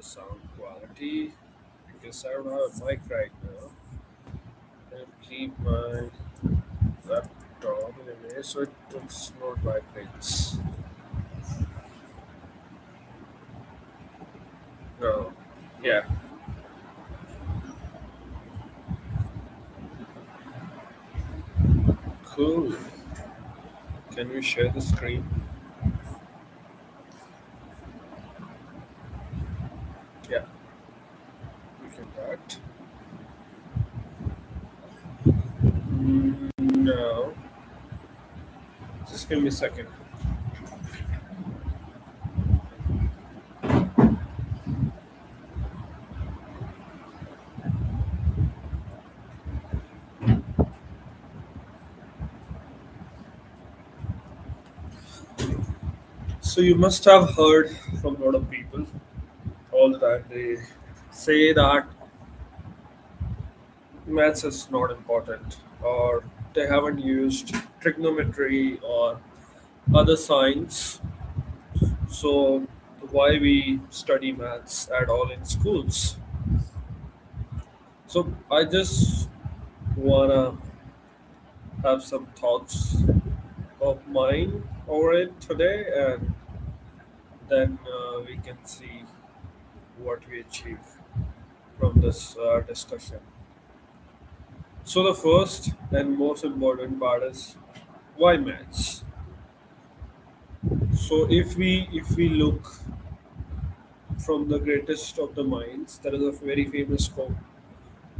sound quality because I don't have a mic right now. And keep my laptop in a way so it does not vibrates. No. Yeah. Cool. Can we share the screen? Yeah. We can do that. No. Just give me a second. So you must have heard from a lot of people all the time. They say that maths is not important or they haven't used trigonometry or other science. So why we study maths at all in schools? So I just wanna have some thoughts of mine over it today, and then we can see what we achieve from this discussion. So the first and most important part is why maths. So if we look from the greatest of the minds, there is a very famous quote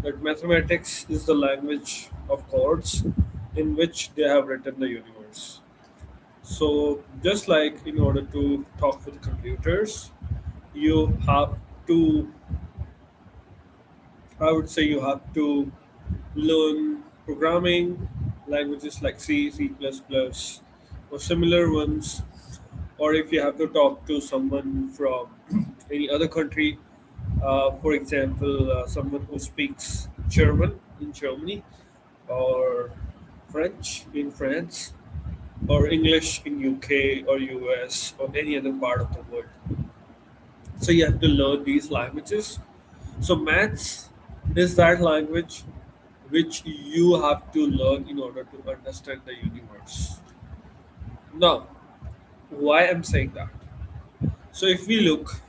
that mathematics is the language of chords in which they have written the universe. So, just like in order to talk with computers, you have to, I would say, you have to learn programming languages like C, C++, or similar ones. Or if you have to talk to someone from any other country, for example, someone who speaks German in Germany, or French in France, or English in UK or US or any other part of the world. So you have to learn these languages. So maths is that language which you have to learn in order to understand the universe. Now, why I'm saying that? So if we look,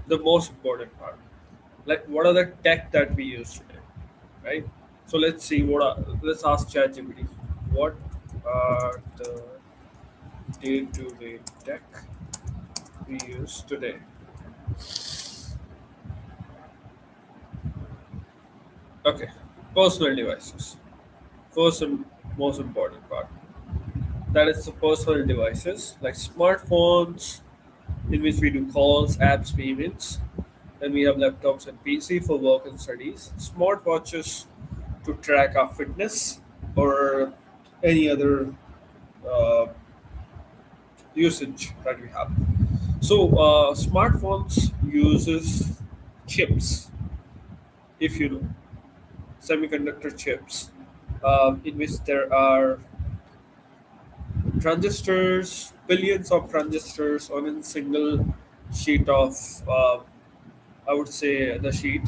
the most important part, like what are the tech that we use today, right? So let's see let's ask ChatGPT what are the day-to-day tech we use today. Okay, personal devices. First and most important part. That is the personal devices like smartphones, in which we do calls, apps, payments. Then we have laptops and PC for work and studies. Smartwatches to track our fitness or any other uh, usage that we have. So smartphones uses chips, if you know, semiconductor chips, in which there are transistors, billions of transistors on a single sheet of, I would say, the sheet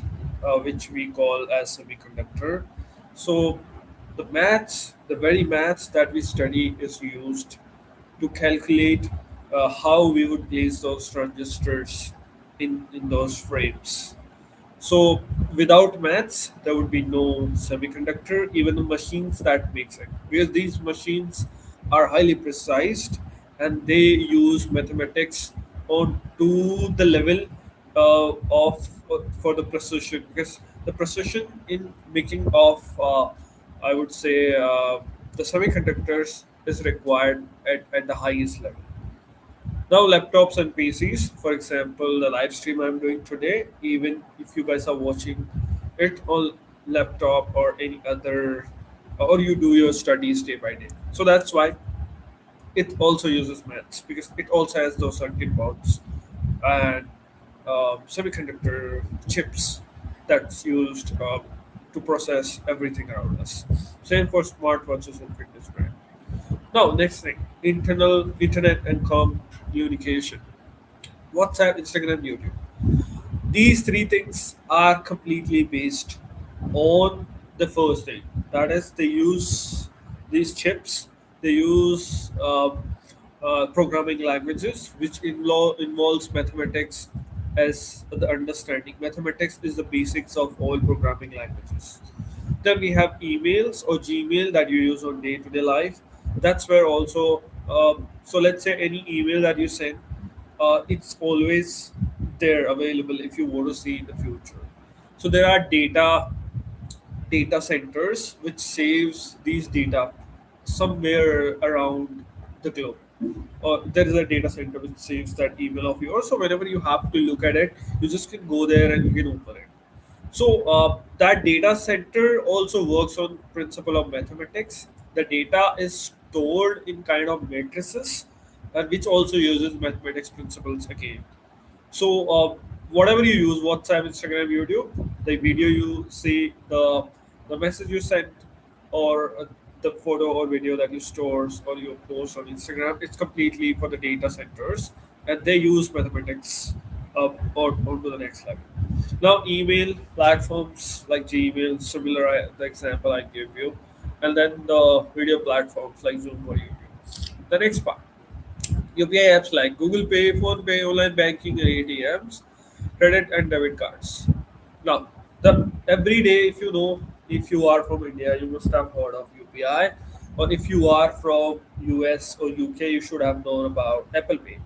which we call as semiconductor. So the very maths that we study is used to calculate how we would place those transistors in those frames. So without maths, there would be no semiconductor, even the machines that makes it. Because these machines are highly precise and they use mathematics on to the level of for the precision. Because the precision in making of, I would say, the semiconductors is required at the highest level. Now, laptops and PCs, for example, the live stream I'm doing today, even if you guys are watching it on laptop or any other, or you do your studies day by day. So that's why it also uses maths because it also has those circuit boards and semiconductor chips that's used to process everything around us. Same for smartwatches and fitness brand. Now, next thing, internet and communication. WhatsApp, Instagram, YouTube. These three things are completely based on the first thing. That is, they use these chips, they use programming languages, which involves mathematics as the understanding. Mathematics is the basics of all programming languages. Then we have emails or Gmail that you use on day-to-day life. That's where also, so let's say any email that you send, it's always there available if you want to see in the future. So there are data centers which saves these data somewhere around the globe. Or there is a data center which saves that email of yours. So whenever you have to look at it, you just can go there and you can open it. So that data center also works on principle of mathematics. The data is stored in kind of matrices, and which also uses mathematics principles again. So whatever you use, WhatsApp, Instagram, YouTube, the video you see, the message you sent, or the photo or video that you stores or you post on Instagram, it's completely for the data centers, and they use mathematics or onto the next level. Now, email platforms like Gmail, similar the example I gave you, and then the video platforms like Zoom or YouTube. The next part, UPI apps like Google Pay, Phone Pay, online banking, and ATMs, credit and debit cards. Now, the every day, if you know, if you are from India, you must have heard of UPI, or if you are from US or UK, you should have known about Apple Pay.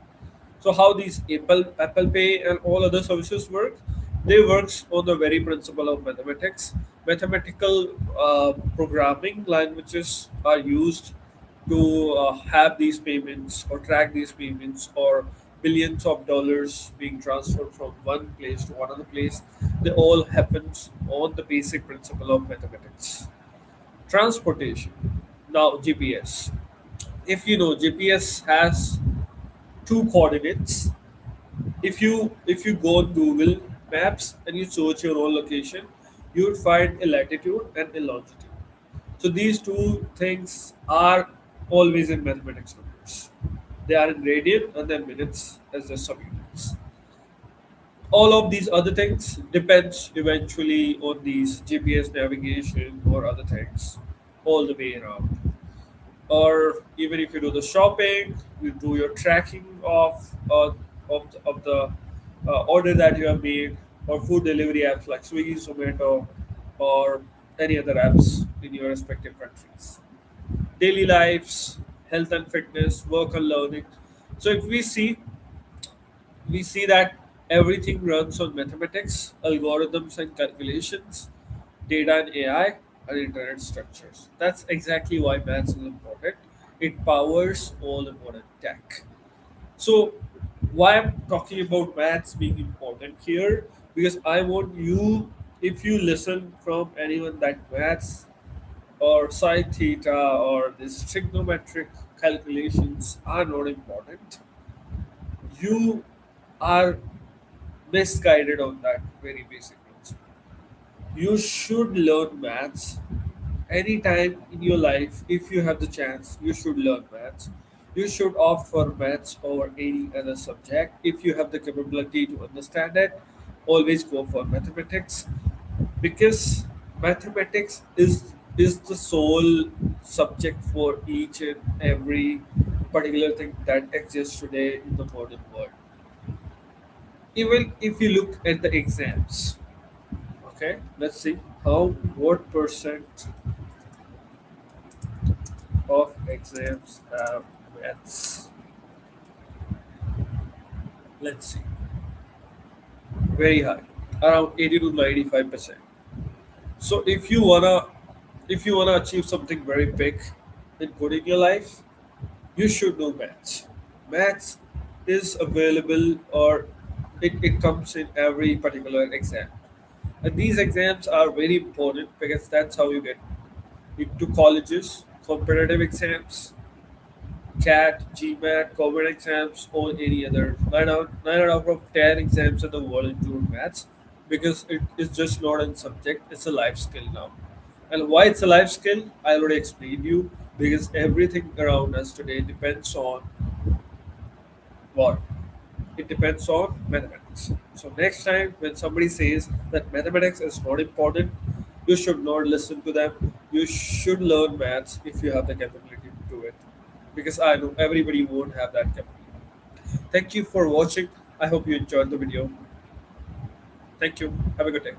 So how these Apple Pay and all other services work? They works on the very principle of mathematics. Mathematical programming languages are used to have these payments or track these payments or billions of dollars being transferred from one place to another place. They all happens on the basic principle of mathematics. Transportation. Now GPS. If you know, GPS has two coordinates. If you go on Google Maps and you search your own location, you would find a latitude and a longitude. So these two things are always in mathematics numbers. They are in radian and then minutes as the subunits. All of these other things depends eventually on these GPS navigation or other things all the way around. Or even if you do the shopping, you do your tracking of the order that you have made, or food delivery apps like Swiggy, Zomato, or any other apps in your respective countries. Daily lives, health and fitness, work and learning. So if we see that everything runs on mathematics, algorithms and calculations, data and AI, and internet structures. That's exactly why maths is important. It powers all important tech. So, why I'm talking about maths being important here? Because I want you, if you listen from anyone that maths or sine theta or this trigonometric calculations are not important, you are misguided on that very basic principle. You should learn maths anytime in your life. If you have the chance, you should learn maths. You should opt for maths over any other subject. If you have the capability to understand it, always go for mathematics, because mathematics is the sole subject for each and every particular thing that exists today in the modern world. Even if you look at the exams, okay, let's see how what percent of exams have maths. Let's see, very high, around 80 to 95%. So if you wanna achieve something very big and good in your life, you should know maths. Maths is available, or it comes in every particular exam. And these exams are very important because that's how you get into colleges, competitive exams, CAT, GMAT, common exams, or any other. 9 out of 10 exams in the world include maths, because it is just not a subject, it's a life skill now. And why it's a life skill, I already explained you, because everything around us today depends on what? It depends on mathematics. So next time when somebody says that mathematics is not important, you should not listen to them. You should learn maths if you have the capability to do it. Because I know everybody won't have that capability. Thank you for watching. I hope you enjoyed the video. Thank you. Have a good day.